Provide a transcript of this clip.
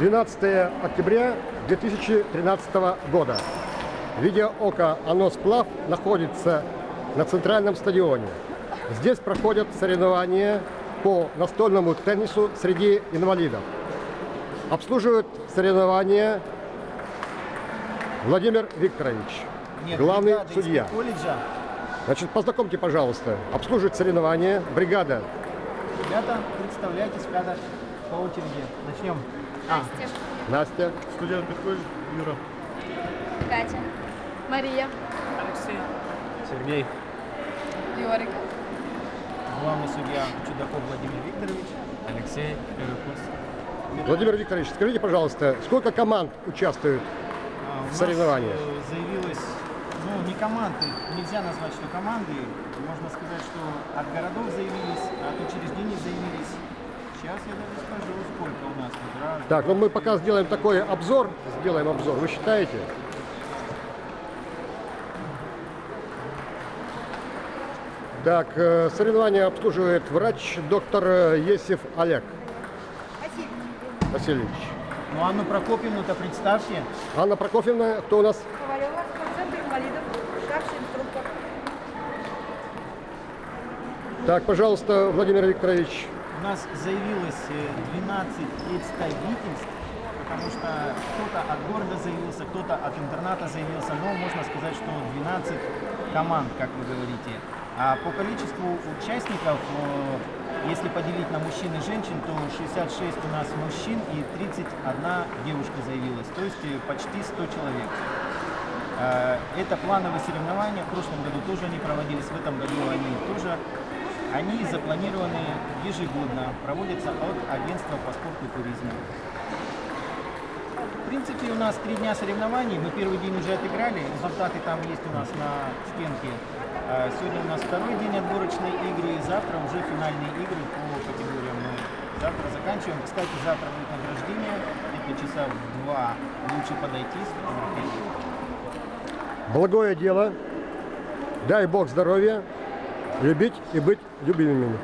12 октября 2013 года. Видеооко «Оно сплав» находится на центральном стадионе. Здесь проходят соревнования по настольному теннису среди инвалидов. Обслуживает соревнования Владимир Викторович, главный судья. Значит, познакомьте, пожалуйста, обслуживает соревнования бригада. Ребята, представляйтесь, ребята, по очереди. Начнем. Настя. Студент подходит, Юра. Катя. Мария. Алексей. Сергей. Йорик. Главный судья Чудаков Владимир Викторович. Алексей, первый курс. Владимир Викторович, скажите, пожалуйста, сколько команд участвует в соревнованиях? Заявилось, ну, не команды, нельзя назвать, что команды. Можно сказать, что от городов заявились, от учреждений заявились. Сейчас я даже скажу, сколько у нас граждан. Так, ну мы пока сделаем такой обзор. Вы считаете? Так, соревнования обслуживает врач доктор Есев Олег Васильевич. Ну, Анну Прокопьевну-то представьте. Анна Прокофьевна, кто у нас? Ковалева, центр инвалидов, старший инструктор. Так, пожалуйста, Владимир Викторович. У нас заявилось 12 представительств, потому что кто-то от города заявился, кто-то от интерната заявился, но можно сказать, что 12 команд, как вы говорите. А по количеству участников, если поделить на мужчин и женщин, то 66 у нас мужчин и 31 девушка заявилась, то есть почти 100 человек. Это плановые соревнования, в прошлом году тоже они проводились, в этом году они запланированы ежегодно, проводятся от агентства по спорту и туризму. В принципе, у нас 3 дня соревнований, мы первый день уже отыграли, результаты там есть у нас на стенке. Сегодня у нас второй день отборочной игры, и завтра уже финальные игры по категориям. Мы завтра заканчиваем. Кстати, завтра будет награждение, это часа в 2, лучше подойти, сфотографировать. Благое дело. Дай Бог здоровья, любить и быть любимыми.